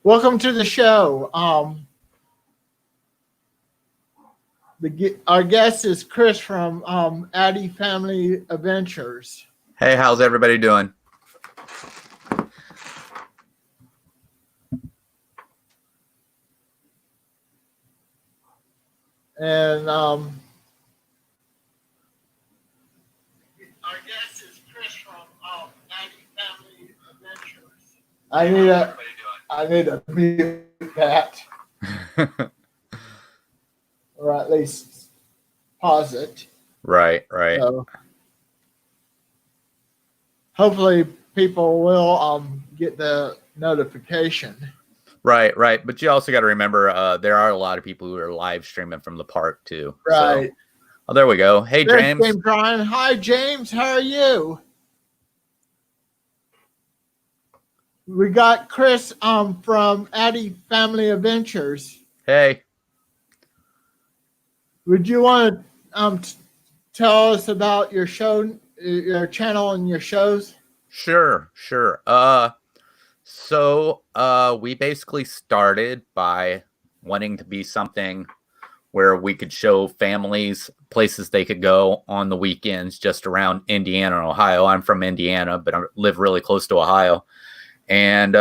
Welcome to the show. Our guest is Chris from Addy Family Adventures. Hey, how's everybody doing? And our guest is Chris from Addy Family Adventures. I need to mute that, or at least pause it. Right. So hopefully people will get the notification. Right. But you also got to remember, there are a lot of people who are live streaming from the park too. Right. So, oh, there we go. Hey, There's James. James Ryan. Hi, James. How are you? We got Chris from Addy Family Adventures. Hey. Would you want to tell us about your show, your channel, and your shows? Sure. So we basically started by wanting to be something where we could show families places they could go on the weekends just around Indiana and Ohio. I'm from Indiana, but I live really close to Ohio. And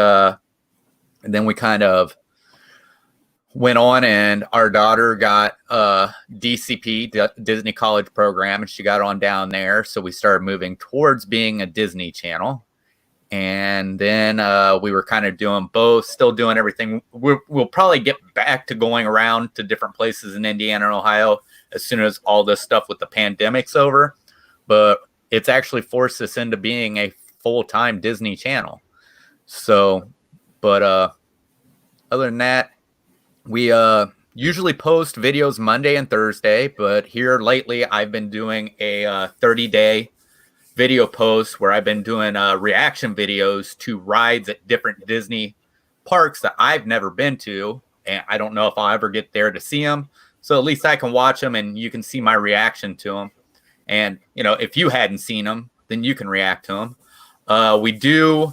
then we kind of went on, and our daughter got DCP, Disney College Program, and she got on down there. So we started moving towards being a Disney Channel. And then we were kind of doing both, still doing everything. We'll probably get back to going around to different places in Indiana and Ohio as soon as all this stuff with the pandemic's over. But it's actually forced us into being a full-time Disney Channel. So, but other than that, we usually post videos Monday and Thursday. But here lately, I've been doing a 30-day video posts where I've been doing reaction videos to rides at different Disney parks that I've never been to, and I don't know if I'll ever get there to see them. So at least I can watch them and you can see my reaction to them. And if you hadn't seen them, then you can react to them. We do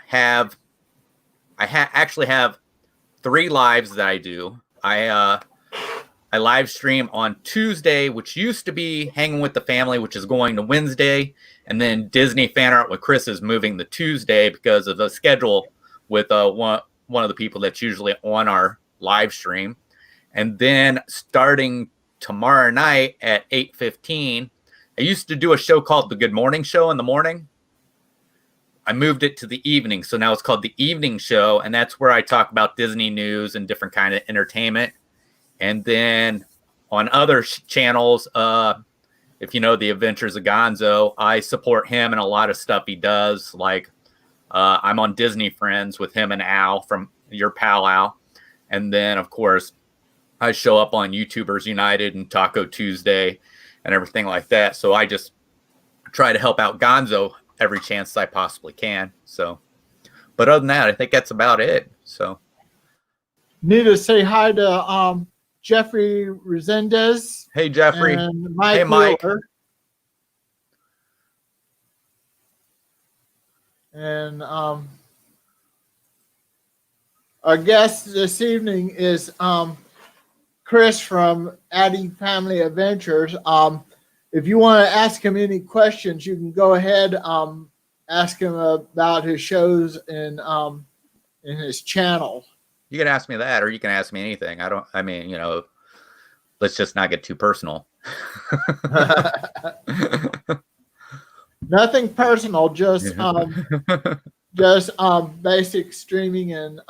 have, actually have 3 lives that I do. I live stream on Tuesday, which used to be Hanging with the Family, which is going to Wednesday. And then Disney Fan Art with Chris is moving to Tuesday because of the schedule with one of the people that's usually on our live stream. And then starting tomorrow night at 8:15, I used to do a show called The Good Morning Show in the morning. I moved it to the evening. So now it's called The Evening Show. And that's where I talk about Disney news and different kind of entertainment. And then on other channels, if you know The Adventures of Gonzo, I support him and a lot of stuff he does. Like I'm on Disney Friends with him and Al from your pal Al. And then, of course, I show up on YouTubers United and Taco Tuesday and everything like that. So I just try to help out Gonzo every chance I possibly can. So, but other than that, I think that's about it. So, need to say hi to Jeffrey Resendez. Hey, Jeffrey. And Mike hey, Mike. Wheeler. And our guest this evening is Chris from Addy Family Adventures. If you want to ask him any questions, you can go ahead ask him about his shows in his channel. You can ask me that, or you can ask me anything. Let's just not get too personal. Nothing personal, just basic streaming and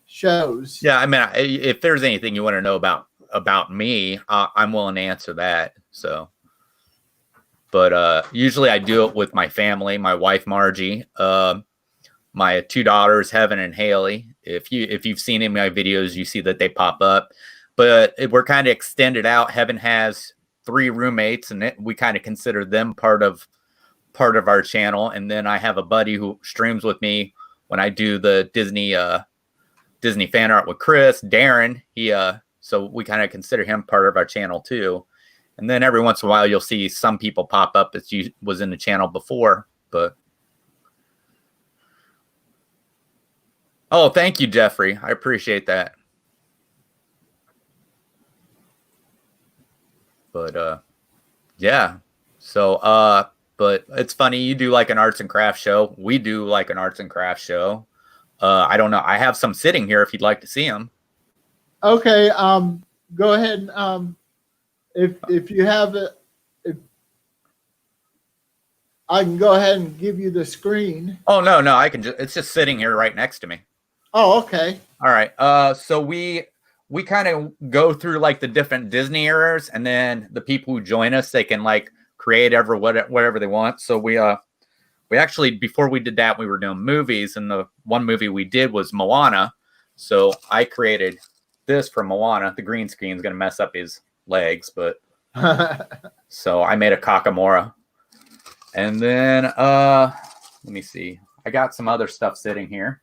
shows. Yeah, if there's anything you want to know about me, I'm willing to answer that. So, but usually I do it with my family, my wife Margie, my 2 daughters Heaven and Haley. If you've seen any of my videos, you see that they pop up. But we're kind of extended out. Heaven has 3 roommates, and we kind of consider them part of our channel. And then I have a buddy who streams with me when I do the Disney Fan Art with Chris, Darren. So we kind of consider him part of our channel too. And then every once in a while, you'll see some people pop up that was in the channel before. But Oh, thank you, Jeffrey. I appreciate that. But yeah. So but it's funny, you do like an arts and crafts show. We do like an arts and crafts show. I don't know. I have some sitting here if you'd like to see them. Okay. Go ahead and if you have it, if I can go ahead and give you the screen. Oh no, I can just it's just sitting here right next to me. Oh, okay. All right. So we kind of go through like the different Disney eras, and then the people who join us, they can like create whatever they want. So we actually, before we did that, we were doing movies, and the one movie we did was Moana. So I created this for Moana. The green screen is going to mess up his legs, but so I made a Kakamora. And then let me see. I got some other stuff sitting here.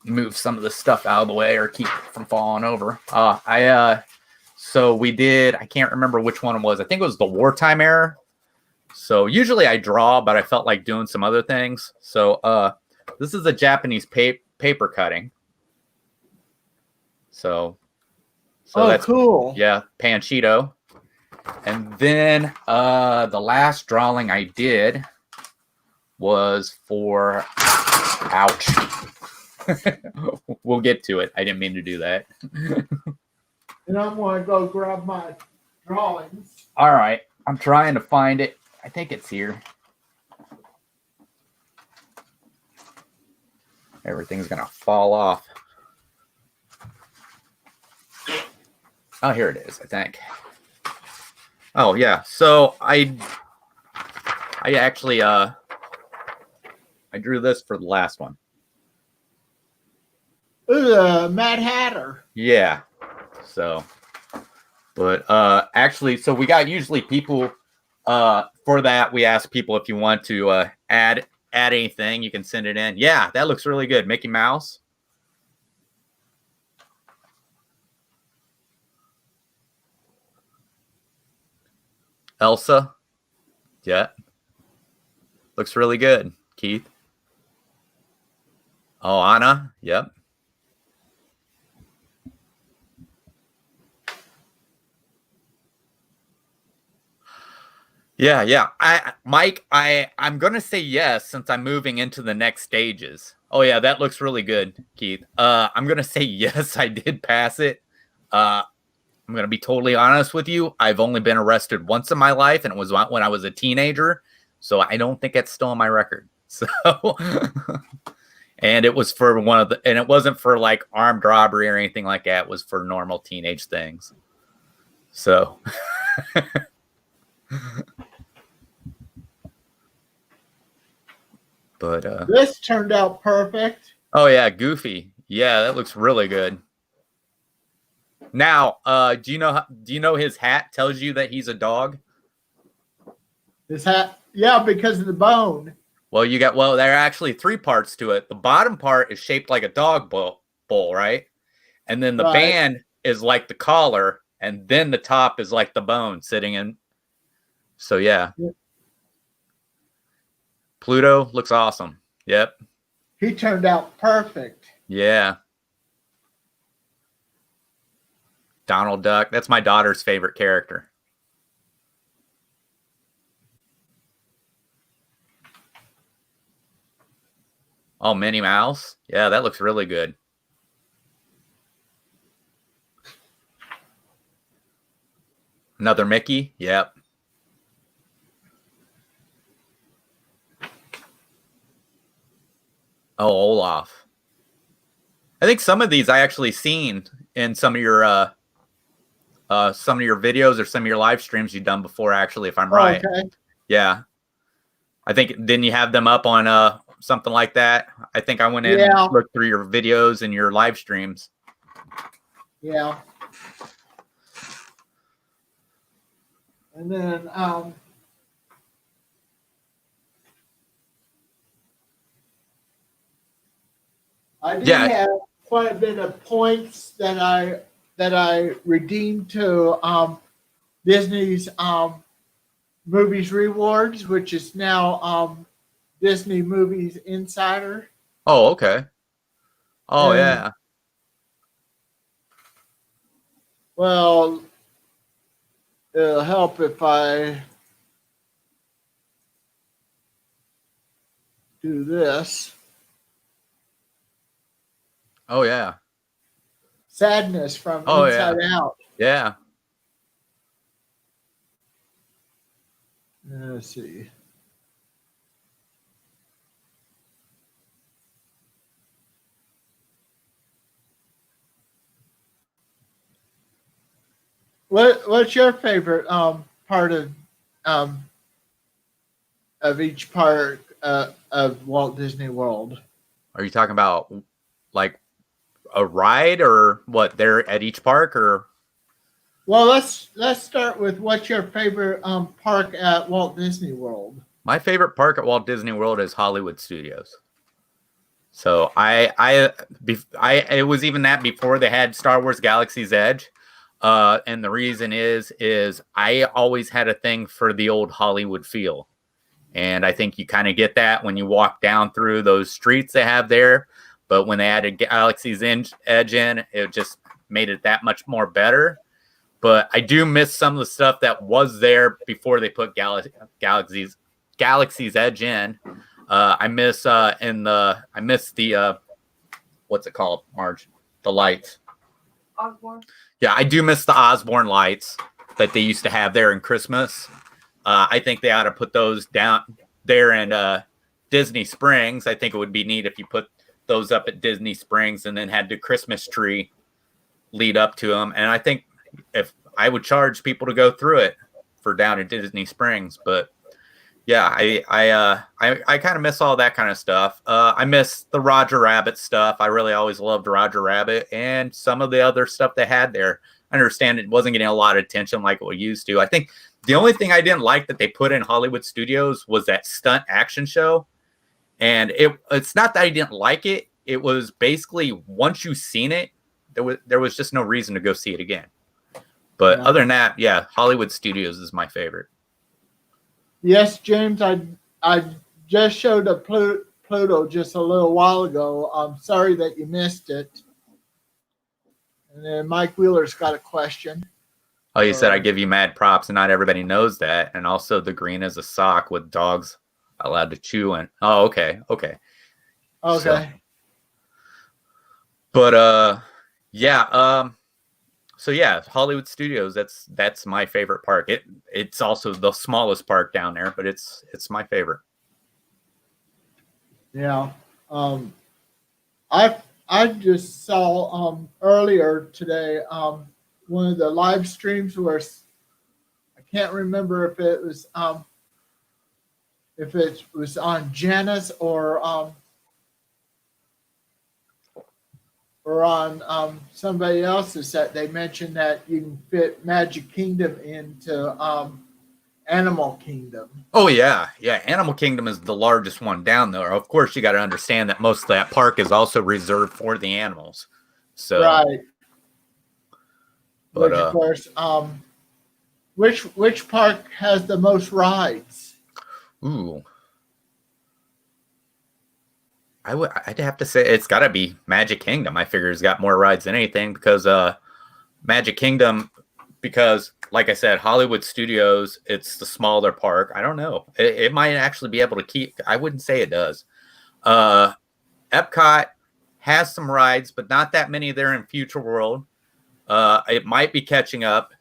Move some of the stuff out of the way or keep it from falling over. So we did, I can't remember which one it was. I think it was the wartime era. So usually I draw, but I felt like doing some other things. So this is a Japanese paper cutting. So that's cool. Yeah, Panchito. And then the last drawing I did was for ouch. We'll get to it. I didn't mean to do that. And I'm going to go grab my drawings. All right. I'm trying to find it. I think it's here. Everything's going to fall off. Oh, here it is, I think. Oh, yeah. So I actually I drew this for the last one. Ooh, Mad Hatter. Yeah. So, but actually, so we got usually people for that. We ask people if you want to add anything, you can send it in. Yeah, that looks really good. Mickey Mouse. Elsa. Yeah. Looks really good. Keith. Oh, Anna. Yep. Yeah. Mike, I'm gonna say yes since I'm moving into the next stages. Oh yeah, that looks really good, Keith. I'm gonna say yes, I did pass it. I'm gonna be totally honest with you. I've only been arrested once in my life, and it was when I was a teenager. So I don't think it's still on my record. So, and it was for and it wasn't for like armed robbery or anything like that. It was for normal teenage things. So. But this turned out perfect. Oh yeah, Goofy. Yeah, that looks really good. Now, do you know his hat tells you that he's a dog? His hat, yeah, because of the bone. Well, there are actually three parts to it. The bottom part is shaped like a dog bowl, right? And then the band is like the collar, and then the top is like the bone sitting in. So yeah. Pluto looks awesome. Yep. He turned out perfect. Yeah. Donald Duck. That's my daughter's favorite character. Oh, Minnie Mouse. Yeah, that looks really good. Another Mickey. Yep. Oh, Olaf. I think some of these I actually seen in some of your videos or some of your live streams you've done before, actually, if I'm right. Okay. Yeah. I think, didn't you have them up on something like that? I think I went in and looked through your videos and your live streams. Yeah. And then I did have quite a bit of points that I redeemed to Disney's Movies Rewards, which is now Disney Movies Insider. Oh, okay. Oh, And, yeah. well, it'll help if I do this. Oh, yeah. Sadness from Oh, Inside yeah. Out. Yeah. Let's see. What's your favorite part um, of each part of Walt Disney World? Are you talking about like a ride or what? They're at each park or? Well, let's start with what's your favorite park at Walt Disney World? My favorite park at Walt Disney World is Hollywood Studios. So it was even that before they had Star Wars Galaxy's Edge. And the reason is I always had a thing for the old Hollywood feel. And I think you kind of get that when you walk down through those streets they have there. But when they added Galaxy's Edge in, it just made it that much more better. But I do miss some of the stuff that was there before they put Galaxy's Edge in. I miss the what's it called, Marge? The lights. Osborne. Yeah, I do miss the Osborne lights that they used to have there in Christmas. I think they ought to put those down there in Disney Springs. I think it would be neat if you put those up at Disney Springs and then had the Christmas tree lead up to them. And I think if I would charge people to go through it for down at Disney Springs, but yeah, I kind of miss all that kind of stuff. I miss the Roger Rabbit stuff. I really always loved Roger Rabbit and some of the other stuff they had there. I understand it wasn't getting a lot of attention like it used to. I think the only thing I didn't like that they put in Hollywood Studios was that stunt action show. And it's not that I didn't like it. It was basically once you've seen it, there was just no reason to go see it again. But other than that, yeah, Hollywood Studios is my favorite. Yes, James, I just showed a Pluto just a little while ago. I'm sorry that you missed it. And then Mike Wheeler's got a question. Oh, you said I give you mad props, and not everybody knows that. And also, the green is a sock with dogs allowed to chew in. Oh, okay. Okay. Yeah. So yeah, Hollywood Studios. That's my favorite park. It's also the smallest park down there, but it's my favorite. Yeah. I just saw earlier today one of the live streams where I can't remember if it was on Janice or on somebody else's set. They mentioned that you can fit Magic Kingdom into Animal Kingdom. Oh yeah. Animal Kingdom is the largest one down there. Of course, you got to understand that most of that park is also reserved for the animals. So right. But which, of course, which park has the most rides? Ooh. I'd have to say it's got to be Magic Kingdom. I figure it's got more rides than anything because Magic Kingdom, because like I said, Hollywood Studios, it's the smaller park. I don't know. It might actually be able to keep. I wouldn't say it does. Epcot has some rides, but not that many there in Future World. It might be catching up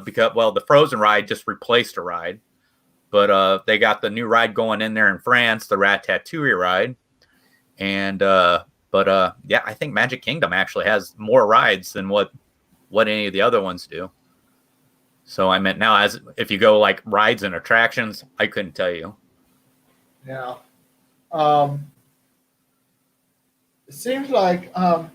because, well, the Frozen ride just replaced a ride. But they got the new ride going in there in France, the Ratatouille ride. And yeah, I think Magic Kingdom actually has more rides than what any of the other ones do. So I meant now, as if you go like rides and attractions, I couldn't tell you. Yeah. It seems like not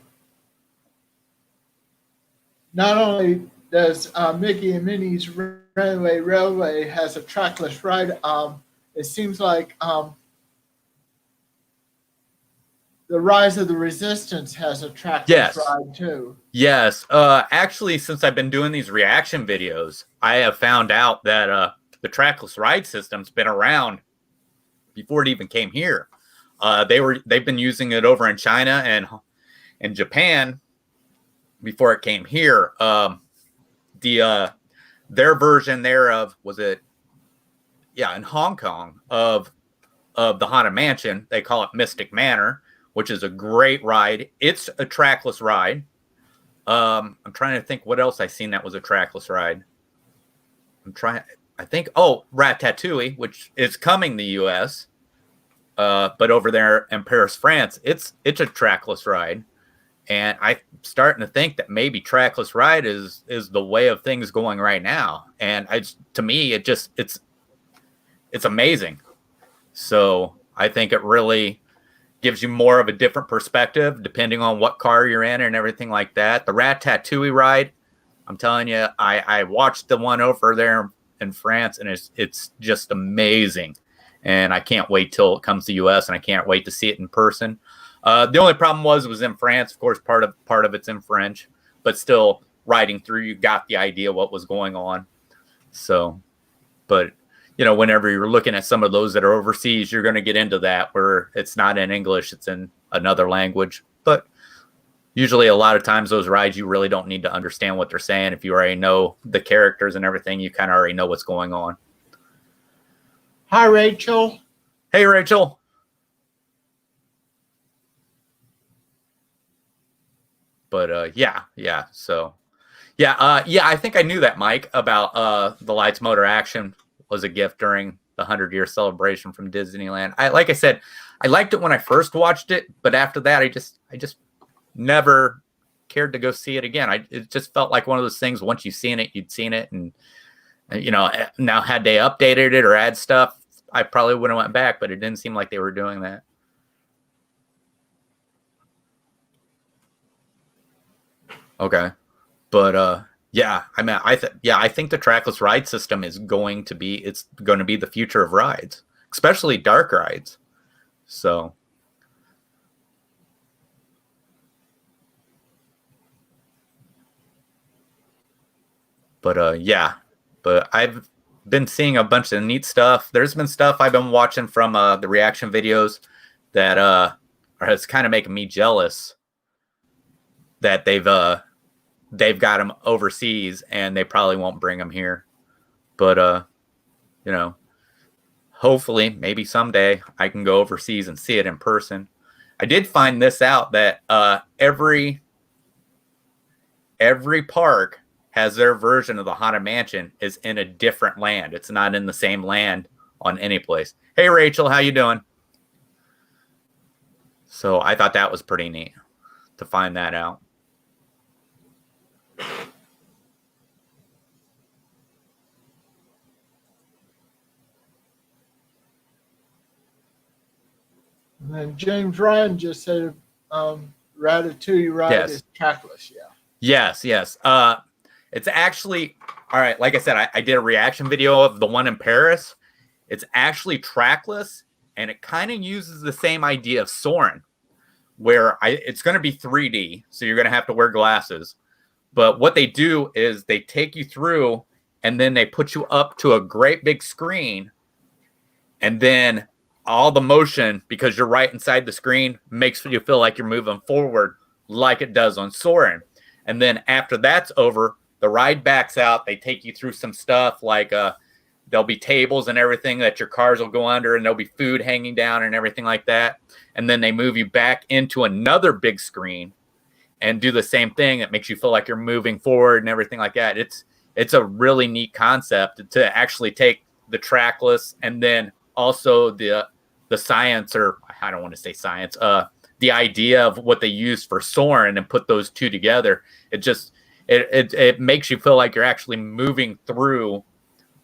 only does Mickey and Minnie's Runaway Railway has a trackless ride, it seems like the Rise of the Resistance has a trackless ride too. Yes. Actually, since I've been doing these reaction videos, I have found out that the trackless ride system's been around, before it even came here. They've been using it over in China and in Japan before it came here. Their version thereof was it, in Hong Kong of the Haunted Mansion. They call it Mystic Manor, which is a great ride. It's a trackless ride. I'm trying to think what else I seen that was a trackless ride. Ratatouille, which is coming to the US. But over there in Paris, France, it's a trackless ride. And I'm starting to think that maybe trackless ride is the way of things going right now. And to me, it's amazing. So I think it really gives you more of a different perspective depending on what car you're in and everything like that. The Ratatouille ride, I'm telling you, I watched the one over there in France, and it's just amazing. And I can't wait till it comes to US, and I can't wait to see it in person. The only problem was it was in France. Of course, part of it's in French, but still riding through, you got the idea what was going on. So, but whenever you're looking at some of those that are overseas, you're going to get into that where it's not in English, it's in another language. But usually a lot of times those rides, you really don't need to understand what they're saying. If you already know the characters and everything, you kind of already know what's going on. Hi, Rachel. Hey, Rachel. But I think I knew that, Mike, about the Lights Motor Action was a gift during the 100-year celebration from Disneyland. Like I said, I liked it when I first watched it, but after that, I just never cared to go see it again. It just felt like one of those things. Once you've seen it, you'd seen it, and now had they updated it or add stuff, I probably would have went back, but it didn't seem like they were doing that. Okay, but I think the trackless ride system is going to be the future of rides, especially dark rides. So, but I've been seeing a bunch of neat stuff. There's been stuff I've been watching from the reaction videos that has kind of making me jealous that they've got them overseas and they probably won't bring them here. But hopefully maybe someday I can go overseas and see it in person. I did find this out that every park has their version of the Haunted Mansion is in a different land. It's not in the same land on any place. Hey, Rachel, how you doing? So I thought that was pretty neat to find that out. And then James Ryan just said Ratatouille ride is trackless. Yeah. Yes. It's actually, all right, like I said, I did a reaction video of the one in Paris. It's actually trackless, and it kind of uses the same idea of Soarin', where it's going to be 3D, so you're going to have to wear glasses. But what they do is they take you through, and then they put you up to a great big screen, and then all the motion, because you're right inside the screen, makes you feel like you're moving forward like it does on Soarin'. And then after that's over, the ride backs out. They take you through some stuff like there'll be tables and everything that your cars will go under, and there'll be food hanging down and everything like that. And then they move you back into another big screen and do the same thing. It makes you feel like you're moving forward and everything like that. It's a really neat concept to actually take the trackless and then also the science, or I don't want to say science, the idea of what they use for Soarin' and put those two together. It makes you feel like you're actually moving through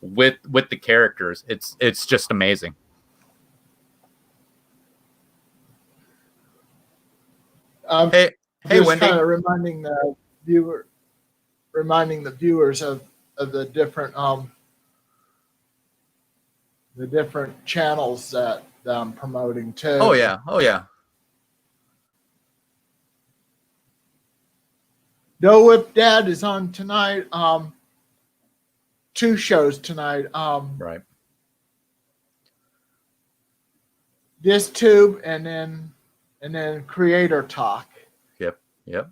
with the characters. It's just amazing. Hey, just Wendy. kind of reminding the viewers of the different channels that I'm promoting too. Oh yeah. No Whip Dad is on tonight. 2 shows tonight. Right. this tube, and then Creator Talk. Yep.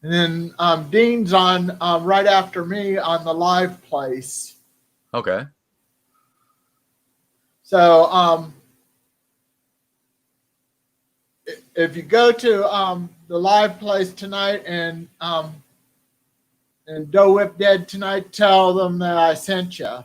And then Dean's on right after me on the live place. Okay. So if you go to the live place tonight and Doe Whip Dead tonight, tell them that I sent you.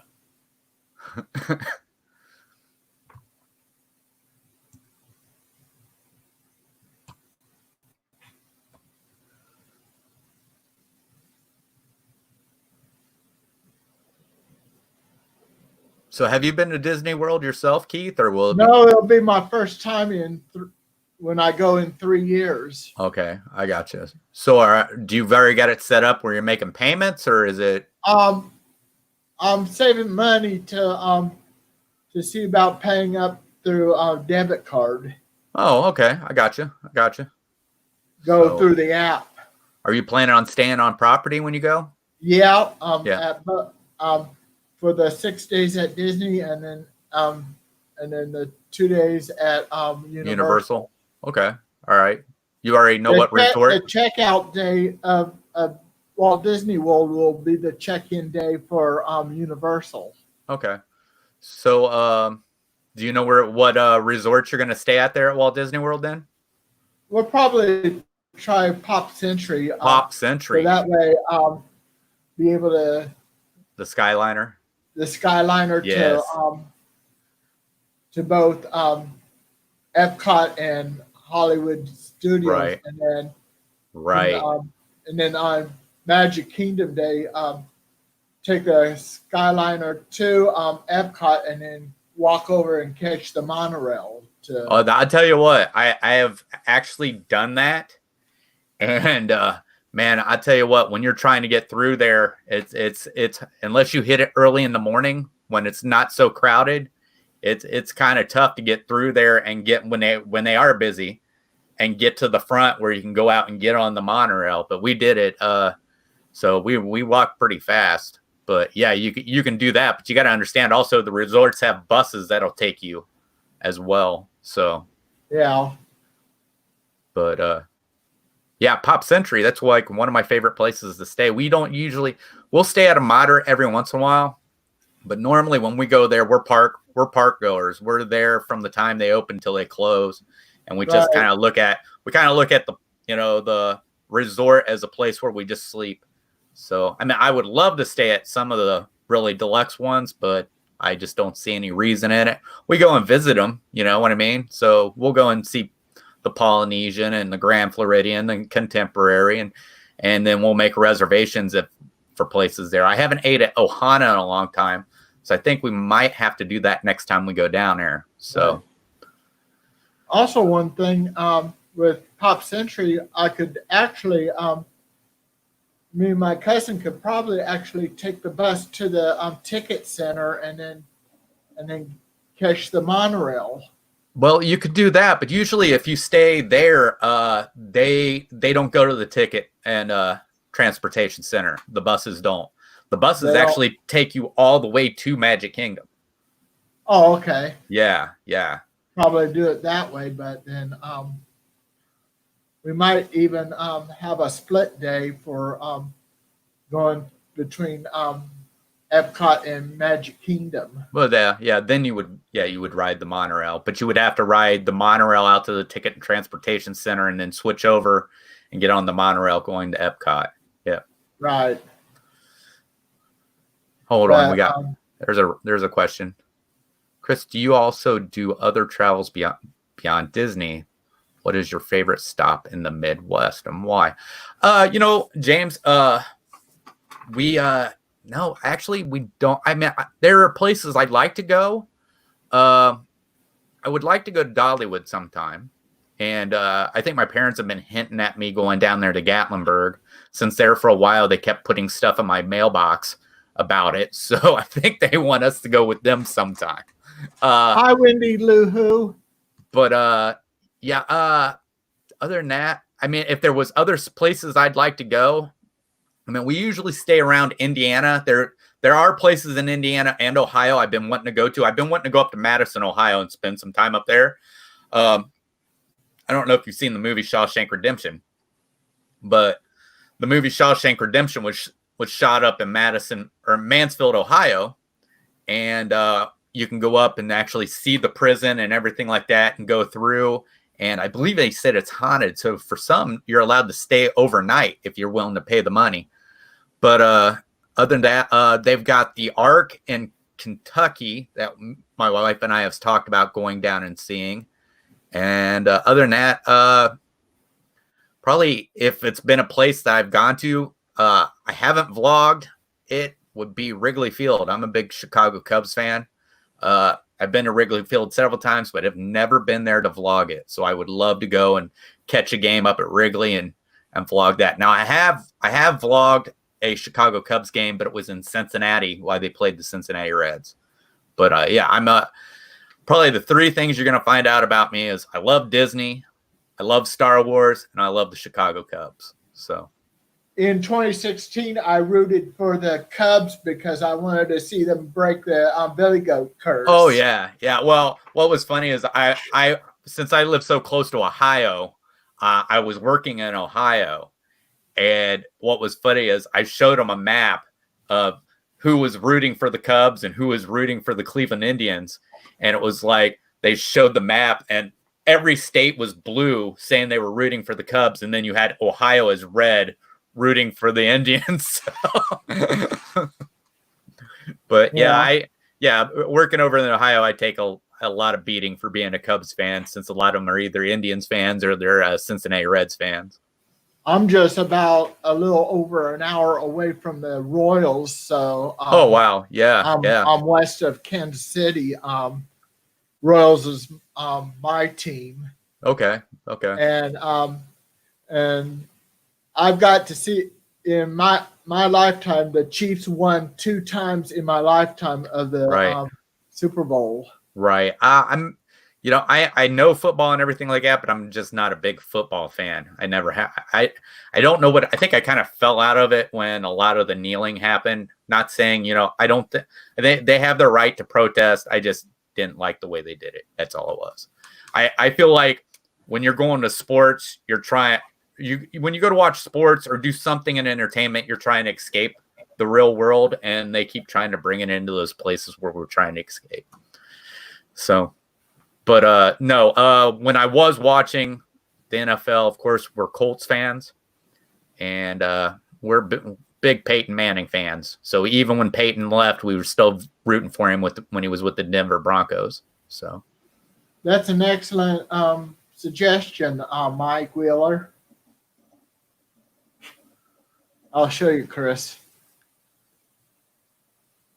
So have you been to Disney World yourself, Keith, or will it No, it'll be my first time when I go in 3 years. Okay, I got you. So do you already got it set up where you're making payments, or is it? I'm saving money to see about paying up through debit card. Oh, okay. I got you. Go through the app. Are you planning on staying on property when you go? Yeah. Yeah. For the 6 days at Disney, and then the 2 days at Universal. Okay. All right. You already know what resort? The checkout day of Walt Disney World will be the check-in day for Universal. Okay. So do you know what resort you're going to stay at there at Walt Disney World then? We'll probably try Pop Century. Pop Century. So that way be able to the Skyliner. The Skyliner. Yes. to both Epcot and Hollywood Studios. Right. And then on Magic Kingdom Day, take the Skyliner to Epcot and then walk over and catch the monorail. I'll tell you what, I have actually done that, and man, I tell you what, when you're trying to get through there, it's unless you hit it early in the morning when it's not so crowded, it's kind of tough to get through there and get when they are busy and get to the front where you can go out and get on the monorail. But we did it, so we walked pretty fast. But yeah, you can do that, but you got to understand also the resorts have buses that'll take you as well. So yeah, but yeah, Pop Century, that's like one of my favorite places to stay. We'll stay at a Manor every once in a while, but normally when we go there, we're park goers. We're there from the time they open till they close, and we just kind of look at the the resort as a place where we just sleep. So I mean, I would love to stay at some of the really deluxe ones, but I just don't see any reason in it. We go and visit them, you know what I mean? So we'll go and see the Polynesian and the Grand Floridian and Contemporary, and then we'll make reservations for places there. I haven't ate at Ohana in a long time, so I think we might have to do that next time we go down there. So also one thing with Pop Century, I could actually me and my cousin could probably actually take the bus to the ticket center and then catch the monorail. Well, you could do that, but usually if you stay there, they don't go to the ticket and transportation center. The buses don't. The buses actually take you all the way to Magic Kingdom. Oh, okay. Yeah. Probably do it that way, but then we might even have a split day for going between Epcot and Magic Kingdom. Well, then you would ride the monorail, but you would have to ride the monorail out to the ticket and transportation center and then switch over and get on the monorail going to Epcot. Yeah. Right. Hold on, there's a question. Chris, do you also do other travels beyond Disney? What is your favorite stop in the Midwest and why? James, no, actually we don't. I mean, there are places I'd like to go. I would like to go to Dollywood sometime. And I think my parents have been hinting at me going down there to Gatlinburg. Since there for a while, they kept putting stuff in my mailbox about it. So I think they want us to go with them sometime. Hi, Wendy Lou Who. But other than that, I mean, if there was other places I'd like to go, I mean, we usually stay around Indiana. There are places in Indiana and Ohio I've been wanting to go to. I've been wanting to go up to Madison, Ohio, and spend some time up there. I don't know if you've seen the movie Shawshank Redemption, but the movie Shawshank Redemption was shot up in Madison or Mansfield, Ohio, and you can go up and actually see the prison and everything like that, and go through. And I believe they said it's haunted, so for some, you're allowed to stay overnight if you're willing to pay the money. But other than that, they've got the Ark in Kentucky that my wife and I have talked about going down and seeing. And other than that, probably if it's been a place that I've gone to, I haven't vlogged, it would be Wrigley Field. I'm a big Chicago Cubs fan. I've been to Wrigley Field several times, but have never been there to vlog it. So I would love to go and catch a game up at Wrigley and vlog that. Now I have vlogged a Chicago Cubs game, but it was in Cincinnati while they played the Cincinnati Reds. But yeah, I'm probably the three things you're going to find out about me is I love Disney, I love Star Wars, and I love the Chicago Cubs. So in 2016, I rooted for the Cubs because I wanted to see them break the Billy Goat curse. Oh yeah. Well, what was funny is I since I live so close to Ohio, I was working in Ohio, and what was funny is I showed them a map of who was rooting for the Cubs and who was rooting for the Cleveland Indians, and it was like they showed the map and every state was blue saying they were rooting for the Cubs, and then you had Ohio as red rooting for the Indians. But working over in Ohio, I take a lot of beating for being a Cubs fan, since a lot of them are either Indians fans or they're Cincinnati Reds fans. I'm just about a little over an hour away from the Royals, so oh wow, I'm west of Kansas City. Royals is my team. Okay. And I've got to see in my lifetime, the Chiefs won 2 times in my lifetime of the Super Bowl. Right. I know football and everything like that, but I'm just not a big football fan. I never have. I don't know what, I think I kind of fell out of it when a lot of the kneeling happened. Not saying, I don't they have their right to protest. I just didn't like the way they did it. That's all it was. I feel like when you're going to sports, when you go to watch sports or do something in entertainment, you're trying to escape the real world, and they keep trying to bring it into those places where we're trying to escape. So, but no, when I was watching the NFL, of course, we're Colts fans, and we're big Peyton Manning fans. So even when Peyton left, we were still rooting for him when he was with the Denver Broncos. So that's an excellent suggestion, Mike Wheeler. I'll show you, Chris.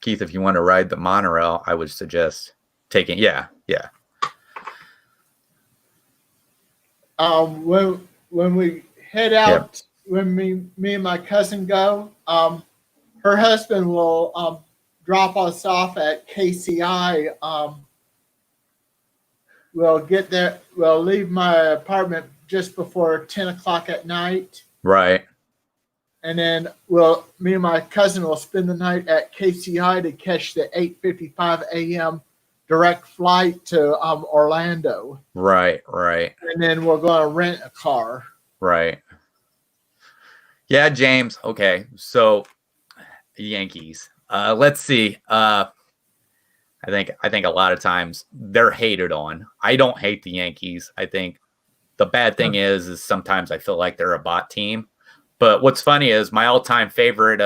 Keith, if you want to ride the monorail, I would suggest taking. Yeah. When we head out, when me and my cousin go, her husband will drop us off at KCI. We'll get there. We'll leave my apartment just before 10 o'clock at night. Right. And then me and my cousin will spend the night at KCI to catch the 8:55 a.m. direct flight to Orlando. Right. And then we're going to rent a car. Right. Yeah, James. Okay. So Yankees. Let's see. I think a lot of times they're hated on. I don't hate the Yankees. I think the bad thing is sometimes I feel like they're a bot team. But what's funny is my all-time favorite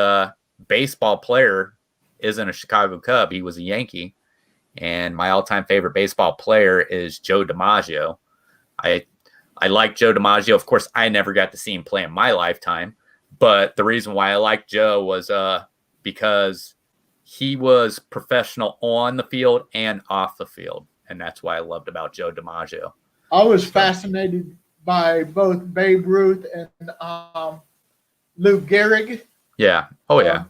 baseball player isn't a Chicago Cub. He was a Yankee. And my all-time favorite baseball player is Joe Dimaggio. I like Joe Dimaggio. Of course, I never got to see him play in my lifetime. But the reason why I liked Joe was because he was professional on the field and off the field. And that's why I loved about Joe Dimaggio. I was fascinated by both Babe Ruth and Lou Gehrig. Yeah. Oh, yeah.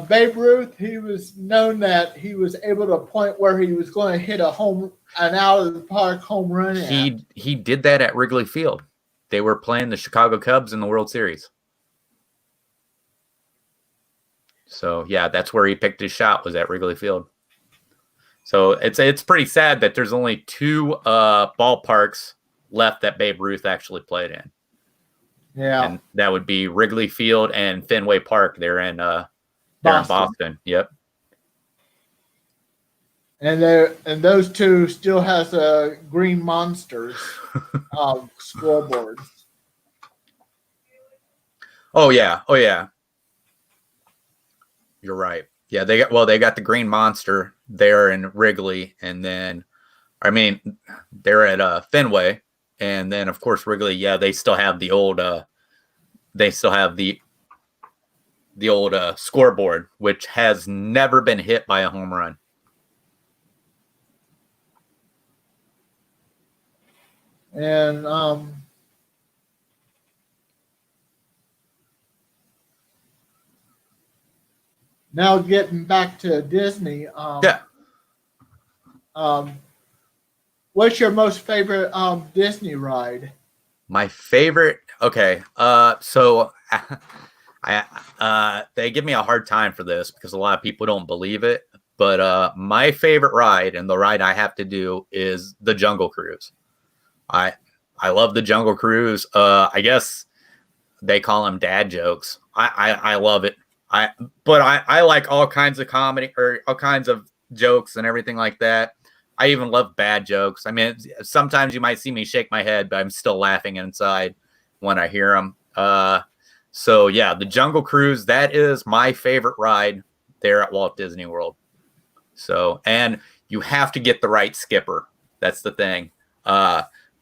Babe Ruth, he was known that he was able to point where he was going to hit an out of the park home run. He did that at Wrigley Field. They were playing the Chicago Cubs in the World Series. So yeah, that's where he picked his shot, was at Wrigley Field. So it's pretty sad that there's only two ballparks left that Babe Ruth actually played in. Yeah. And that would be Wrigley Field and Fenway Park. They're in Boston. Yep. And those two still has green monsters scoreboards. Oh yeah. You're right. Yeah, they got the green monster there in Wrigley, and then they're at Fenway, and then of course Wrigley, yeah, they still have the old scoreboard, which has never been hit by a home run. And now getting back to Disney. Yeah. What's your most favorite Disney ride? My favorite. Okay. So they give me a hard time for this because a lot of people don't believe it. But my favorite ride, and the ride I have to do, is the Jungle Cruise. I love the Jungle Cruise. I guess they call them dad jokes. I love it. But I like all kinds of comedy or all kinds of jokes and everything like that. I even love bad jokes. I mean, sometimes you might see me shake my head, but I'm still laughing inside when I hear them. So yeah, the Jungle Cruise, that is my favorite ride there at Walt Disney World. So, and you have to get the right skipper. That's the thing.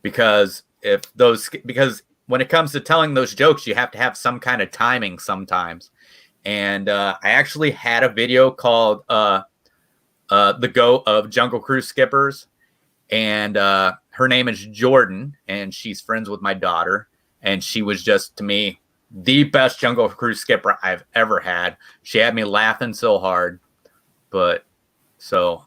Because when it comes to telling those jokes, you have to have some kind of timing sometimes. And I actually had a video called The Go of Jungle Cruise Skippers. And her name is Jordan, and she's friends with my daughter. And she was just, to me, the best Jungle Cruise skipper I've ever had. She had me laughing so hard. But so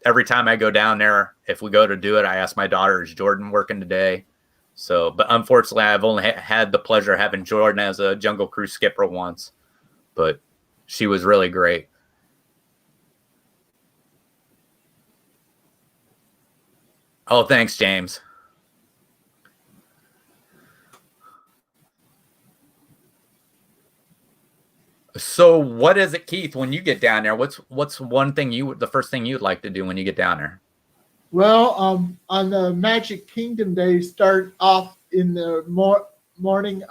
every time I go down there, if we go to do it, I ask my daughter, is Jordan working today? So, but unfortunately, I've only had the pleasure of having Jordan as a Jungle Cruise skipper once. But she was really great. Oh, thanks, James. So what is it, Keith, when you get down there? What's the first thing you'd like to do when you get down there? Well, on the Magic Kingdom, they start off in the morning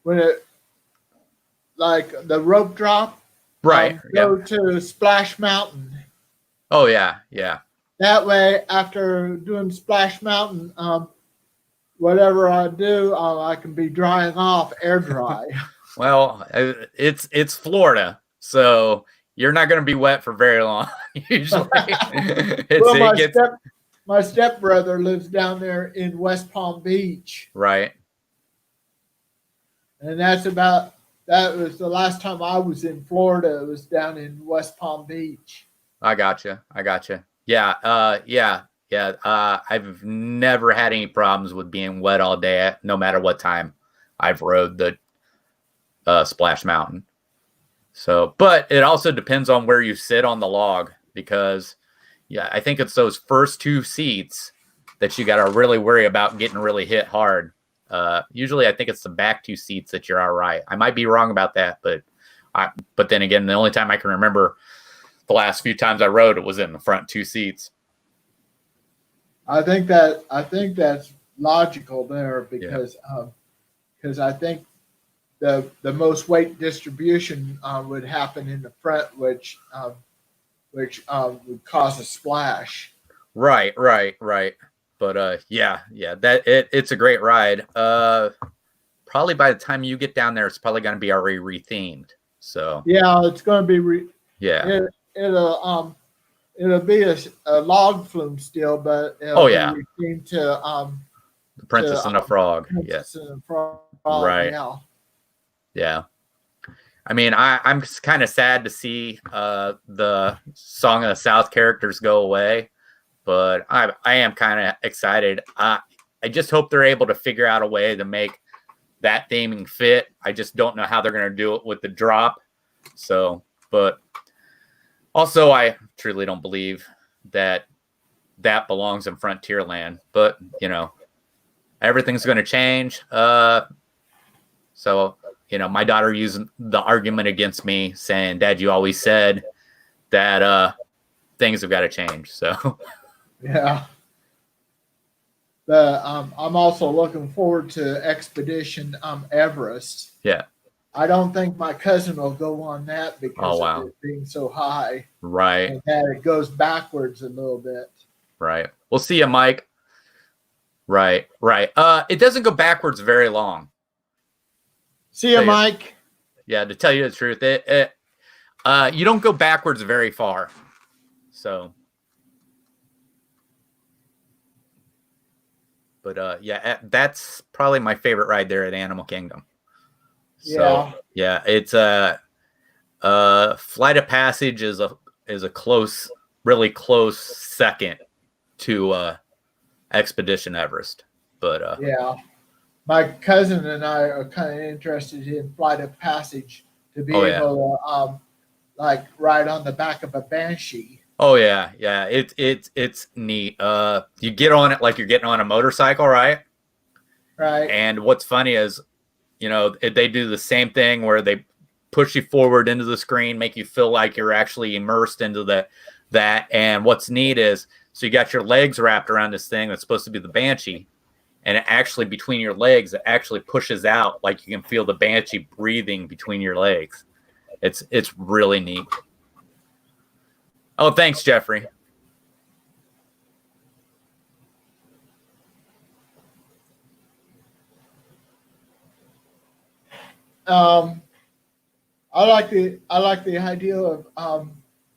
when it, like the rope drop. Right. Go to Splash Mountain. Oh, yeah. That way, after doing Splash Mountain, whatever I do, I can be drying off air dry. Well, it's Florida, so you're not going to be wet for very long. Usually, my stepbrother lives down there in West Palm Beach, right? And that was the last time I was in Florida. It was down in West Palm Beach. I gotcha. Yeah. I've never had any problems with being wet all day, no matter what time I've rode the Splash Mountain. So, but it also depends on where you sit on the log, because I think it's those first two seats that you got to really worry about getting really hit hard. Usually I think it's the back two seats that you're all right. I might be wrong about that, but then again, the only time I can remember the last few times I rode, it was in the front two seats. I think that's logical there, because I think the most weight distribution would happen in the front, which would cause a splash. Right. But it's a great ride. Probably by the time you get down there, it's probably going to be already rethemed. So yeah, it's going to be it'll be a log flume still, but it'll be rethemed to The Princess and the Frog. Princess and the Frog. Right. Yeah. I mean, I'm kind of sad to see the Song of the South characters go away, but I am kind of excited. I just hope they're able to figure out a way to make that theming fit. I just don't know how they're going to do it with the drop. So, but also I truly don't believe that belongs in Frontierland. But everything's going to change. So my daughter used the argument against me, saying, "Dad, you always said that things have got to change." So Yeah. I'm also looking forward to Expedition Everest. yeah. I don't think my cousin will go on that because of it being so high. Right. And that it goes backwards a little bit. Right. We'll see you, Mike. Right. It doesn't go backwards very long. See you, Mike. Yeah, to tell you the truth, you don't go backwards very far. So, but yeah, that's probably my favorite ride there at Animal Kingdom. So, yeah, it's Flight of Passage is a close, really close second to Expedition Everest. But yeah, my cousin and I are kind of interested in Flight of Passage to be able to like ride on the back of a Banshee. Oh yeah, it's neat. You get on it like you're getting on a motorcycle, right? Right. And what's funny is, they do the same thing where they push you forward into the screen, make you feel like you're actually immersed into that. And what's neat is, so you got your legs wrapped around this thing that's supposed to be the Banshee, and it actually between your legs, it actually pushes out, like you can feel the Banshee breathing between your legs. It's really neat. Oh, thanks, Jeffrey. I like the idea of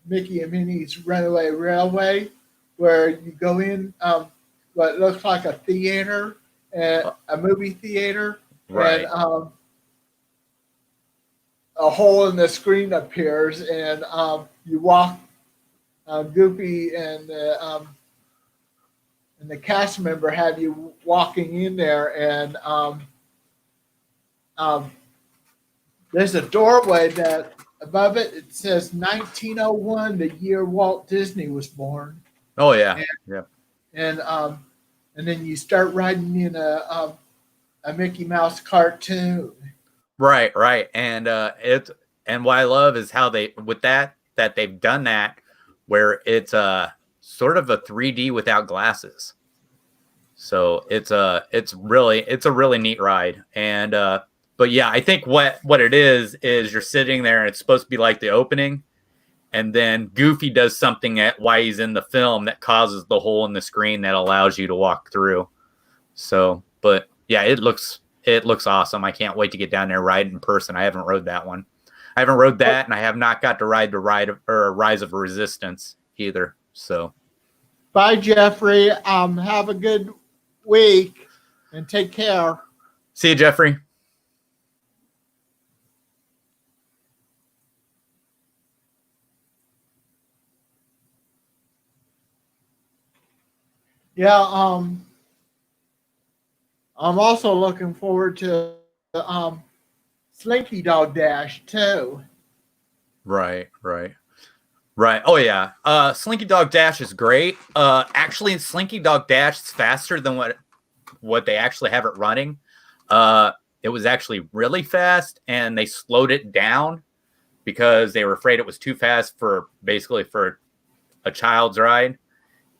Mickey and Minnie's Runaway Railway, where you go in what looks like a theater, a movie theater, right? And a hole in the screen appears, and you walk. Goofy and the cast member have you walking in there, and there's a doorway that above it says 1901, the year Walt Disney was born. Oh yeah, and then you start riding in a Mickey Mouse cartoon. Right, and and what I love is how they that they've done that where it's sort of a 3D without glasses. So it's a really neat ride. And but yeah, I think what it is you're sitting there and it's supposed to be like the opening, and then Goofy does something while he's in the film that causes the hole in the screen that allows you to walk through. So, but yeah, it looks awesome. I can't wait to get down there and ride in person. I haven't rode that one. I haven't rode that, and I have not got to ride the Rise of Resistance either. So, bye, Jeffrey. Have a good week and take care. See you, Jeffrey. Yeah. I'm also looking forward to Slinky Dog Dash too. Right. Oh yeah. Slinky Dog Dash is great. Actually, Slinky Dog Dash is faster than what they actually have it running. It was actually really fast, and they slowed it down because they were afraid it was too fast for a child's ride.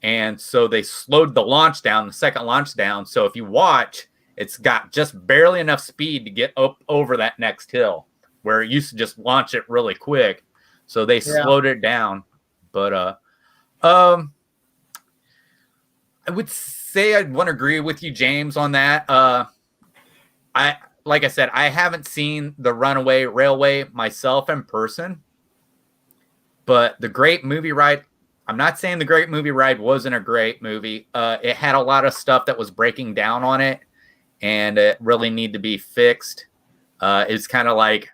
And so they slowed the second launch down. So if you watch, it's got just barely enough speed to get up over that next hill, where it used to just launch it really quick. So they slowed it down. But I would say I'd want to agree with you, James, on that. Like I said, I haven't seen the Runaway Railway myself in person, but the Great Movie Ride, I'm not saying the Great Movie Ride wasn't a great movie. It had a lot of stuff that was breaking down on it, and it really needed to be fixed. It's kind of like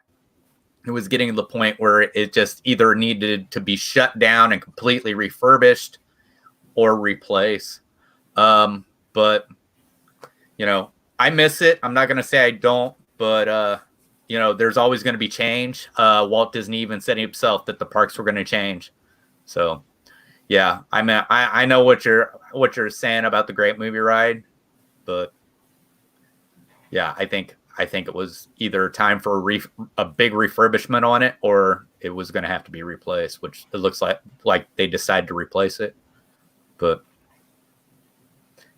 it was getting to the point where it just either needed to be shut down and completely refurbished or replace. But I miss it. I'm not going to say I don't, but there's always going to be change. Walt Disney even said himself that the parks were going to change. So, yeah, I mean, I know what you're saying about the Great Movie Ride, but yeah, I think it was either time for a big refurbishment on it, or it was going to have to be replaced, which it looks like they decided to replace it. But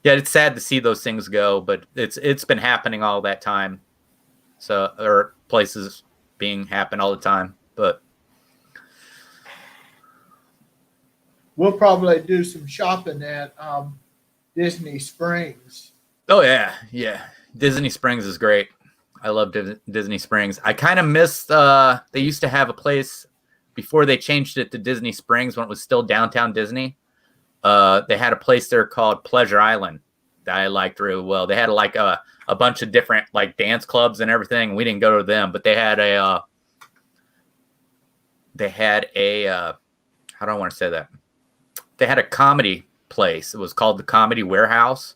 yeah, it's sad to see those things go, but it's been happening all that time. So, or places being happen all the time, but we'll probably do some shopping at Disney Springs. oh yeah, Disney Springs is great. I love Disney Springs. I kind of miss they used to have a place before they changed it to Disney Springs when it was still downtown Disney. They had a place there called Pleasure Island that I liked really well. They had like a bunch of different like dance clubs and everything. We didn't go to them, but they had a how do I want to say that? They had a comedy place. It was called the Comedy Warehouse,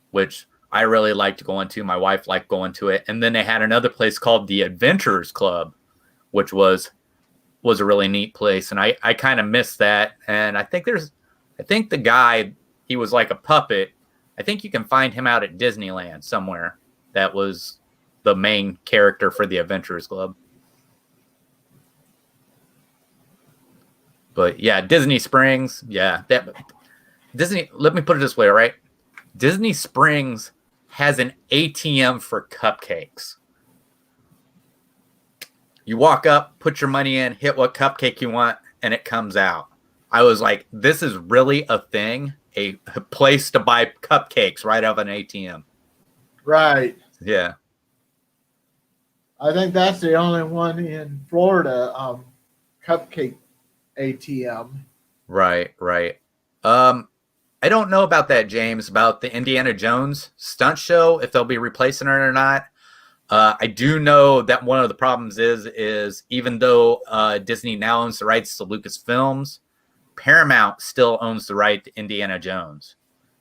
which I really liked going to. My wife liked going to it. And then they had another place called the Adventurers Club, which was a really neat place. And I kind of missed that. And I think the guy, he was like a puppet. I think you can find him out at Disneyland somewhere. That was the main character for the Adventurers Club. But yeah, Disney Springs. Yeah, Disney. Let me put it this way, all right? Disney Springs has an ATM for cupcakes. You walk up, put your money in, hit what cupcake you want, and it comes out. I was like, this is really a thing, a place to buy cupcakes right out of an ATM. Right. Yeah. I think that's the only one in Florida, cupcake ATM. Right. I don't know about that, James, about the Indiana Jones stunt show, if they'll be replacing it or not. I do know that one of the problems is even though Disney now owns the rights to Lucasfilms, Paramount still owns the right to Indiana Jones.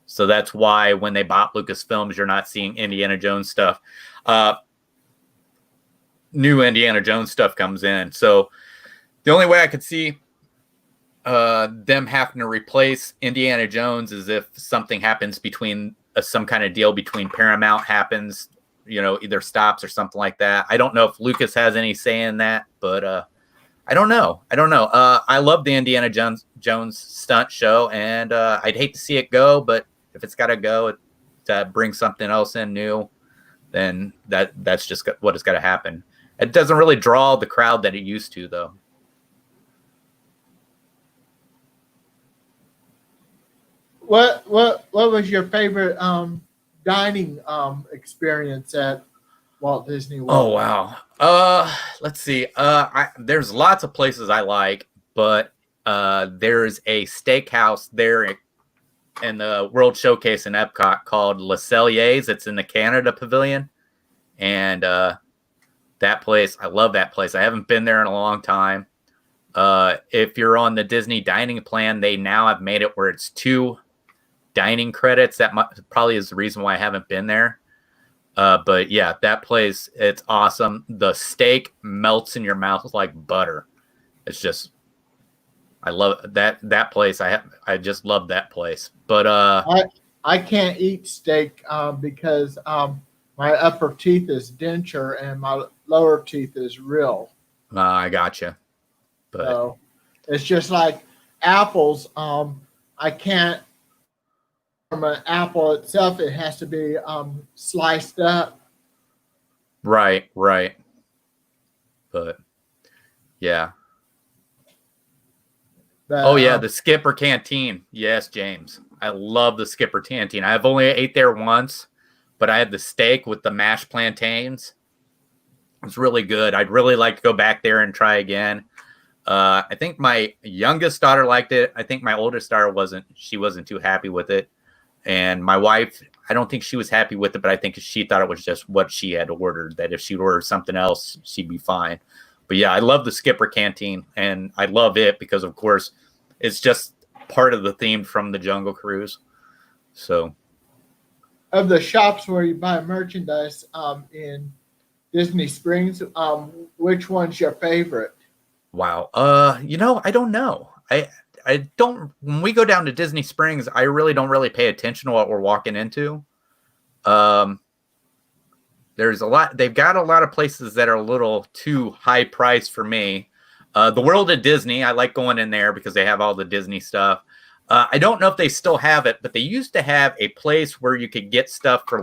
So that's why when they bought Lucasfilms, you're not seeing Indiana Jones stuff. New Indiana Jones stuff comes in. So the only way I could see them having to replace Indiana Jones is if something happens between some kind of deal between Paramount happens, either stops or something like that. I don't know if Lucas has any say in that, but I don't know. I love the Indiana Jones stunt show, and I'd hate to see it go, but if it's got to go to bring something else in new, then that's just what has got to happen. It doesn't really draw the crowd that it used to, though. What was your favorite dining experience at Walt Disney World? Oh wow. Let's see. There's lots of places I like, but there's a steakhouse there in the World Showcase in Epcot called Le Cellier's. It's in the Canada Pavilion, and that place, I love that place. I haven't been there in a long time. If you're on the Disney dining plan, they now have made it where it's 2 dining credits. That probably is the reason why I haven't been there. But yeah, that place, it's awesome. The steak melts in your mouth like butter. It's just, I love that place. I just love that place. But I can't eat steak because my upper teeth is denture and my lower teeth is real. I gotcha. But so it's just like apples. I can't. From an apple itself, it has to be sliced up. Right. But yeah. The Skipper Canteen. Yes, James. I love the Skipper Canteen. I've only ate there once, but I had the steak with the mashed plantains. It's really good. I'd really like to go back there and try again. I think my youngest daughter liked it. I think my oldest daughter wasn't too happy with it. And my wife, I don't think she was happy with it, but I think she thought it was just what she had ordered, that if she'd ordered something else, she'd be fine. But yeah, I love the Skipper Canteen, and I love it because, of course, it's just part of the theme from the Jungle Cruise. So, of the shops where you buy merchandise in Disney Springs. Which one's your favorite? Wow. I don't know. I don't. When we go down to Disney Springs, I really don't really pay attention to what we're walking into. Um, there's a lot. They've got a lot of places that are a little too high priced for me. The World of Disney, I like going in there because they have all the Disney stuff. I don't know if they still have it, but they used to have a place where you could get stuff for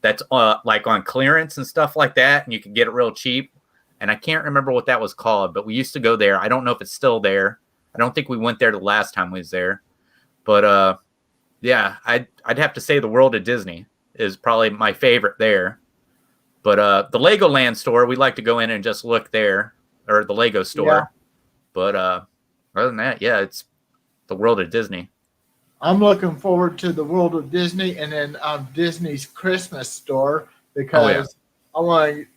that's like on clearance and stuff like that, and you could get it real cheap. And I can't remember what that was called, but we used to go there. I don't know if it's still there. I don't think we went there the last time we was there, but yeah, I'd have to say the World of Disney is probably my favorite there. But the Legoland store, we like to go in and just look there, or the Lego store. Yeah. But other than that, yeah, it's the World of Disney. I'm looking forward to the World of Disney and then Disney's Christmas store because I want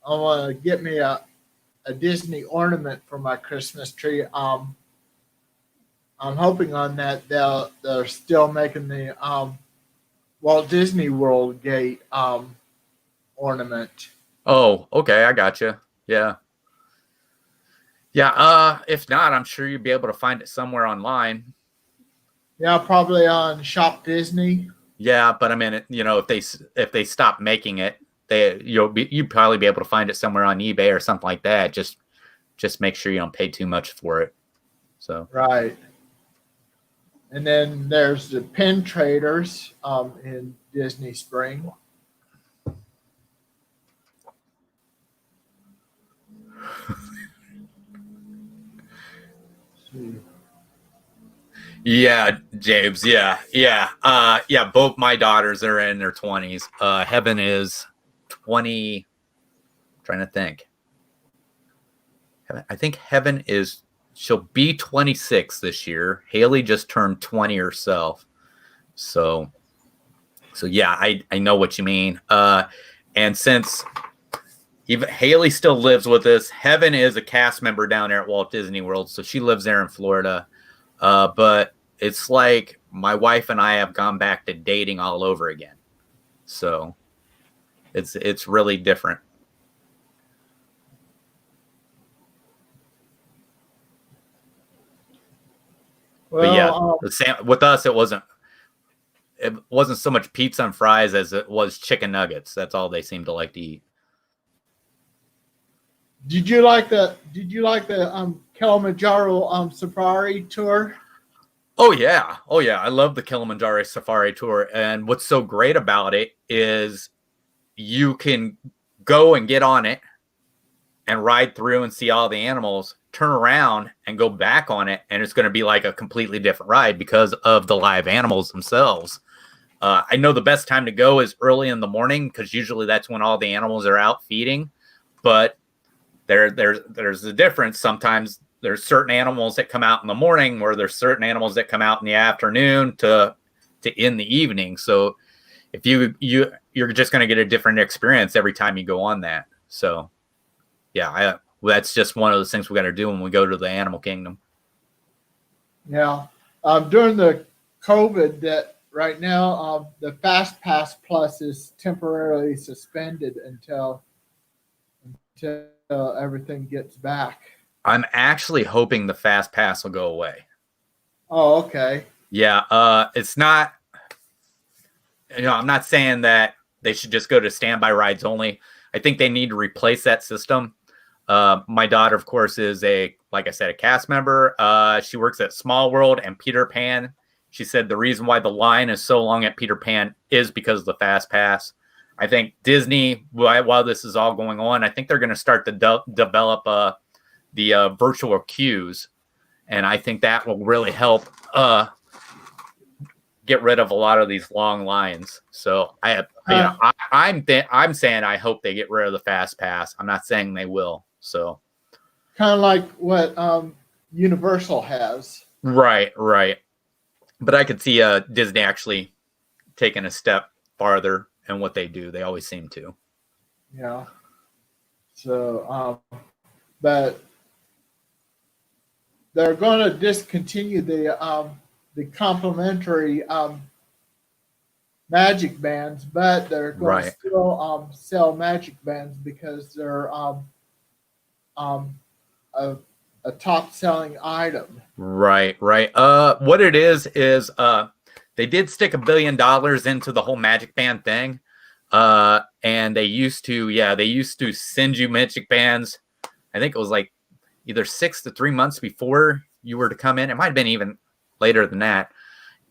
to get me a Disney ornament for my Christmas tree. I'm hoping on that they're still making the Walt Disney World gate ornament. Oh, okay, I gotcha. Yeah. Yeah, if not, I'm sure you'd be able to find it somewhere online. Yeah, probably on Shop Disney. Yeah, but I mean, if they stop making it, you'd probably be able to find it somewhere on eBay or something like that. Just make sure you don't pay too much for it. So Right. And then there's the Pin Traders in Disney Spring. yeah, James. Yeah. Both my daughters are in their 20s. Heaven is 20. I'm trying to think. I think she'll be 26 this year. Haley just turned 20 herself. So yeah, I know what you mean. And since even Haley still lives with us, Heaven is a cast member down there at Walt Disney World, so she lives there in Florida. But it's like my wife and I have gone back to dating all over again. So it's really different. Well, But yeah, with us, it wasn't so much pizza and fries as it was chicken nuggets. That's all they seem to like to eat. did you like the Kilimanjaro safari tour? Oh yeah. I love the Kilimanjaro Safari Tour, and what's so great about it is you can go and get on it and ride through and see all the animals, turn around and go back on it, and it's going to be like a completely different ride because of the live animals themselves. I know the best time to go is early in the morning because usually that's when all the animals are out feeding, but there's a difference. Sometimes there's certain animals that come out in the morning, where there's certain animals that come out in the afternoon to in the evening. So if you're just going to get a different experience every time you go on that. So yeah, that's just one of those things we got to do when we go to the animal kingdom. Yeah. During the COVID, that right now the Fast Pass Plus is temporarily suspended until everything gets back. I'm actually hoping the Fast Pass will go away. Oh, okay. Yeah, it's not. I'm not saying that they should just go to standby rides only. I think they need to replace that system. My daughter, of course, is like I said, a cast member. She works at Small World and Peter Pan. She said the reason why the line is so long at Peter Pan is because of the Fast Pass. I think Disney, while this is all going on, I think they're going to start to develop the virtual queues, and I think that will really help get rid of a lot of these long lines. So I'm saying I hope they get rid of the Fast Pass. I'm not saying they will. So kind of like what Universal has. Right. But I could see Disney actually taking a step farther in what they do. They always seem to. Yeah. So, but they're going to discontinue the complimentary magic bands, but they're going to Right. still sell magic bands because they're um, a, a top selling item. Right, right. What it is they did stick $1 billion into the whole Magic Band thing. And they used to send you Magic Bands. I think it was like either 6 to 3 months before you were to come in. It might have been even later than that.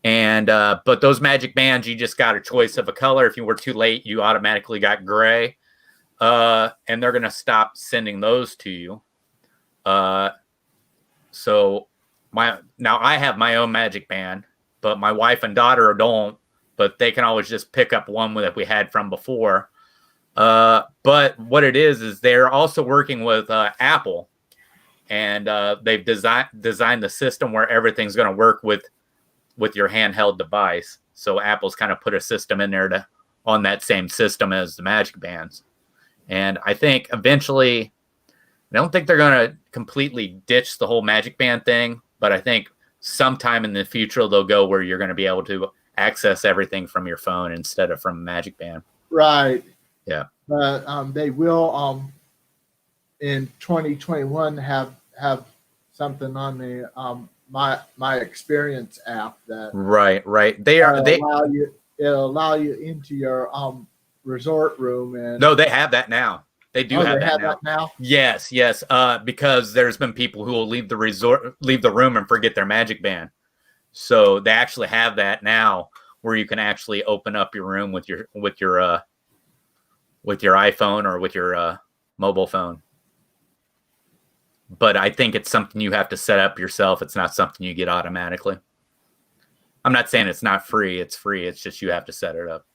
And but those Magic Bands, you just got a choice of a color. If you were too late, you automatically got gray. And they're gonna stop sending those to you. So now I have my own Magic Band, but my wife and daughter don't. But they can always just pick up one that we had from before. But what it is they're also working with Apple, and they've designed the system where everything's going to work with your handheld device. So Apple's kind of put a system in there on that same system as the Magic Bands, and I think eventually, I don't think they're going to completely ditch the whole Magic Band thing, but I think sometime in the future they'll go where you're going to be able to access everything from your phone instead of from a Magic Band. Right. Yeah. But they will in 2021 have something on the my experience app that right. it'll allow you into your resort room. And no, they have that now. They do have that now. Yes. Because there's been people who will leave the room and forget their Magic Band. So they actually have that now, where you can actually open up your room with your iPhone or with your mobile phone. But I think it's something you have to set up yourself. It's not something you get automatically. I'm not saying it's not free. It's free. It's just you have to set it up.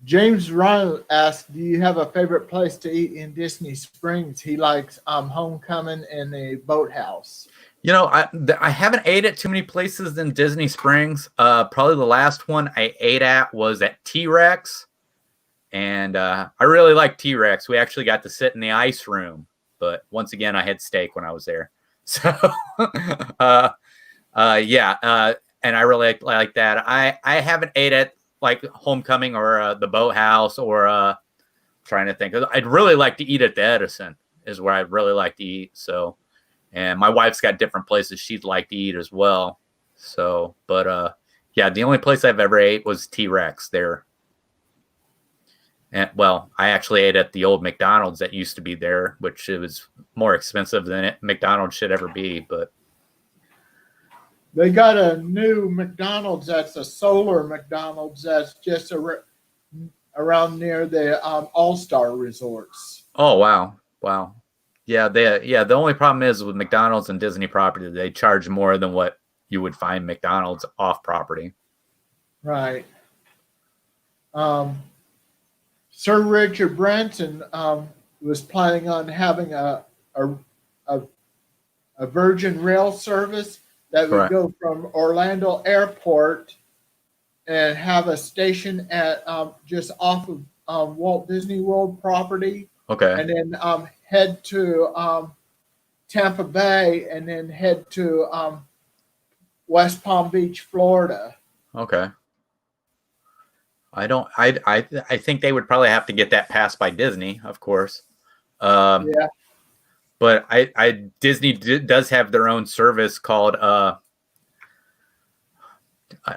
James Ryan asked, do you have a favorite place to eat in Disney Springs? He likes Homecoming and the Boathouse. You know, I haven't ate at too many places in Disney Springs. Probably the last one I ate at was at T-Rex. And I really like T-Rex. We actually got to sit in the ice room. But once again, I had steak when I was there. So, and I really like that. I haven't ate at like Homecoming or the Boathouse or trying to think. I'd really like to eat at the Edison is where I'd really like to eat. So, and my wife's got different places she'd like to eat as well. So, but the only place I've ever ate was T-Rex there. And well, I actually ate at the old McDonald's that used to be there, which it was more expensive than McDonald's should ever be. But they got a new McDonald's that's a solar McDonald's that's just around near the All-Star resorts. Oh, wow. Yeah, the only problem is with McDonald's and Disney property, they charge more than what you would find McDonald's off property. Right. Sir Richard Branson was planning on having a Virgin Rail service that would go from Orlando Airport and have a station at just off of Walt Disney World property. Okay. And then head to Tampa Bay and then head to West Palm Beach, Florida. Okay. I think they would probably have to get that passed by Disney, of course. Yeah. But Disney does have their own service called I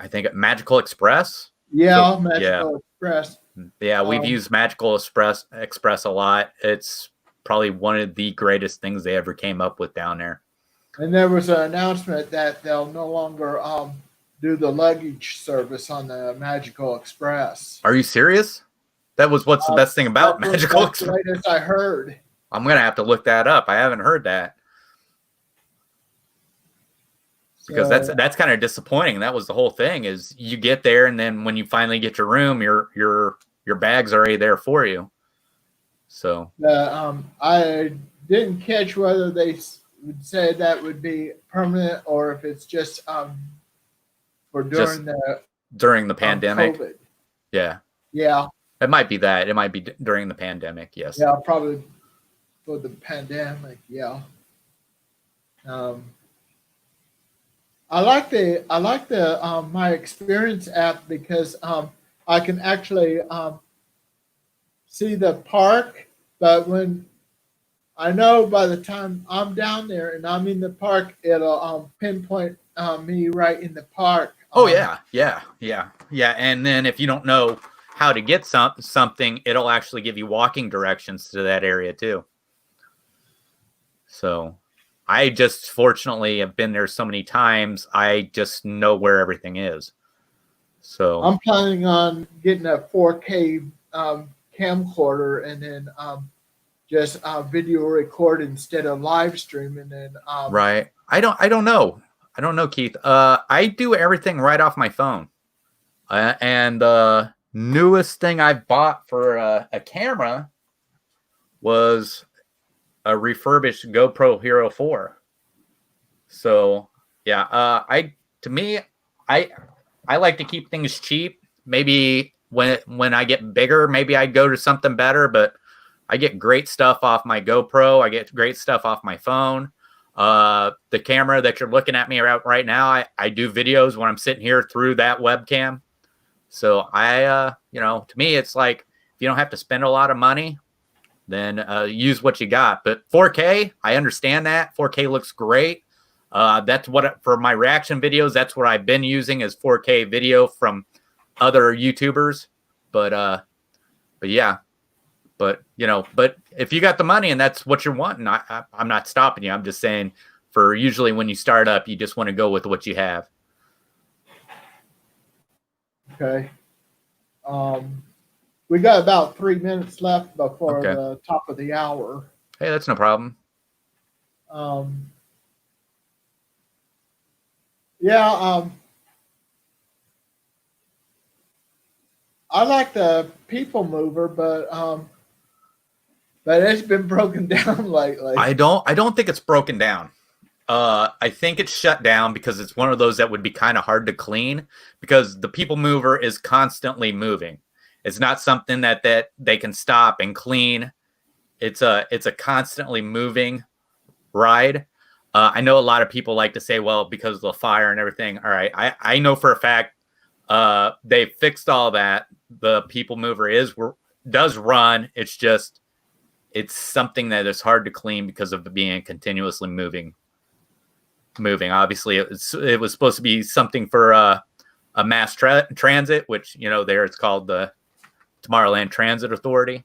think Magical Express. Yeah, Magical Express. Yeah, we've used Magical Express a lot. It's probably one of the greatest things they ever came up with down there. And there was an announcement that they'll no longer do the luggage service on the Magical Express. Are you serious? That was what's the best thing about Magical Express? That's the latest I heard. I'm going to have to look that up. I haven't heard that. Because that's kind of disappointing. That was the whole thing is you get there and then when you finally get your room, your bag's already there for you. So I didn't catch whether they would say that would be permanent or if it's just for during the pandemic. COVID. Yeah. Yeah. It might be that. It might be during the pandemic. Yes. Yeah, probably for the pandemic. Yeah. I like the my experience app because I can actually see the park, but when I know by the time I'm down there and I'm in the park, it'll pinpoint me right in the park. Oh yeah. And then if you don't know how to get something, it'll actually give you walking directions to that area too. So I just fortunately have been there so many times, I just know where everything is. So I'm planning on getting a 4K camcorder and then just video record instead of live streaming. And right. I don't know. I don't know, Keith. I do everything right off my phone. And newest thing I bought for a camera was a refurbished GoPro Hero 4. So yeah, I to me, I I like to keep things cheap. Maybe when I get bigger, maybe I'd go to something better. But I get great stuff off my GoPro. I get great stuff off my phone. The camera that you're looking at me right now, I do videos when I'm sitting here through that webcam. So to me, it's like if you don't have to spend a lot of money, then use what you got. But 4K, I understand that 4K looks great. That's what for my reaction videos. That's what I've been using as 4K video from other YouTubers. But yeah, but if you got the money and that's what you're wanting, I'm not stopping you. I'm just saying for usually when you start up, you just want to go with what you have. okay, we got about 3 minutes left before Okay. the top of the hour. Hey, that's no problem. Um, yeah, I like the people mover, but it's been broken down lately. I don't think it's broken down. I think it's shut down because it's one of those that would be kind of hard to clean because the people mover is constantly moving. It's not something that they can stop and clean. It's a constantly moving ride. I know a lot of people like to say, well, because of the fire and everything. All right, I know for a fact they fixed all that. The people mover does run. It's something that is hard to clean because of being continuously moving. Obviously, it was supposed to be something for a mass transit, which there it's called the Tomorrowland Transit Authority.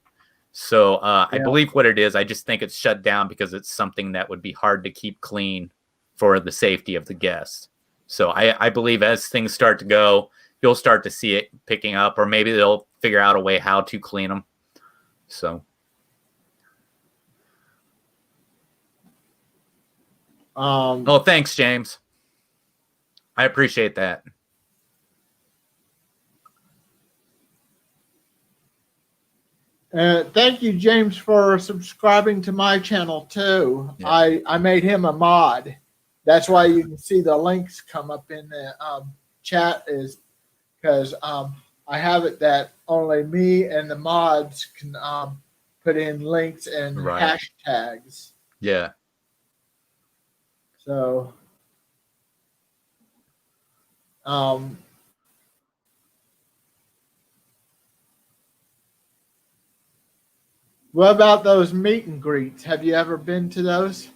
So I believe what it is. I just think it's shut down because it's something that would be hard to keep clean for the safety of the guests. So I believe as things start to go, you'll start to see it picking up, or maybe they'll figure out a way how to clean them. So. Oh, thanks, James. I appreciate that. Thank you, James, for subscribing to my channel too. Yeah. I made him a mod. That's why you can see the links come up in the chat, is because I have it that only me and the mods can put in links and hashtags. Yeah. So, what about those meet and greets? Have you ever been to those?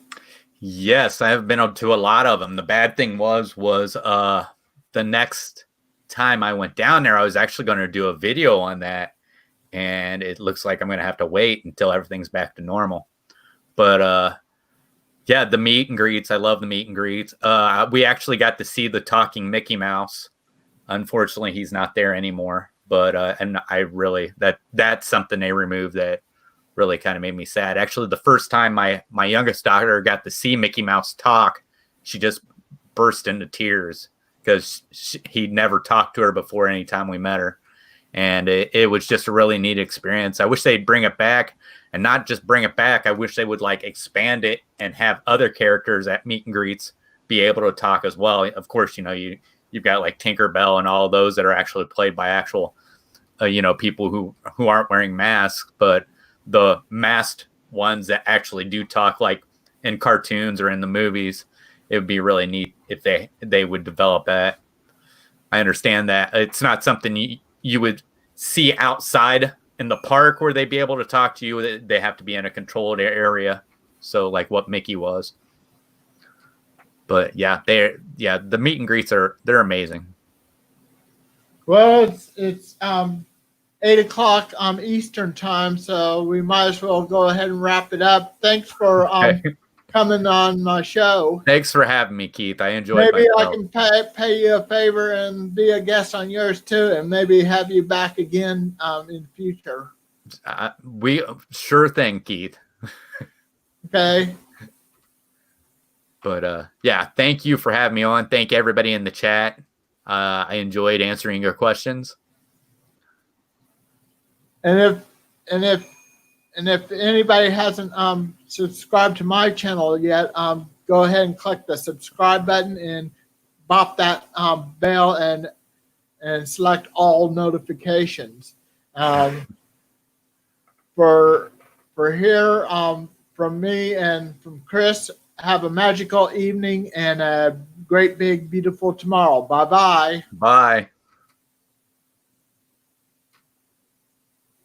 Yes, I have been to a lot of them. The bad thing was the next time I went down there, I was actually going to do a video on that, and it looks like I'm going to have to wait until everything's back to normal. But yeah, the meet and greets. I love the meet and greets. We actually got to see the talking Mickey Mouse. Unfortunately, he's not there anymore. But and I really that's something they removed that really kind of made me sad. Actually, the first time my youngest daughter got to see Mickey Mouse talk, she just burst into tears because he'd never talked to her before any time we met her. And it was just a really neat experience. I wish they'd bring it back. And not just bring it back. I wish they would expand it and have other characters at meet and greets be able to talk as well. Of course, you've got Tinkerbell and all those that are actually played by actual, people who aren't wearing masks. But the masked ones that actually do talk, like in cartoons or in the movies, it would be really neat if they would develop that. I understand that it's not something you would see outside in the park where they'd be able to talk to you. They have to be in a controlled area. So like what Mickey was. But yeah, the meet and greets they're amazing. Well, it's 8 o'clock Eastern time, so we might as well go ahead and wrap it up. Thanks for coming on my show. Thanks for having me, Keith. I enjoyed Maybe myself. I can pay you a favor and be a guest on yours too, and maybe have you back again in the future. We sure thing, Keith. Okay. But yeah, thank you for having me on. Thank everybody in the chat. I enjoyed answering your questions. And if anybody hasn't subscribed to my channel yet, go ahead and click the subscribe button and bop that bell and select all notifications. For here, from me and from Chris, have a magical evening and a great big beautiful tomorrow. Bye-bye. Bye.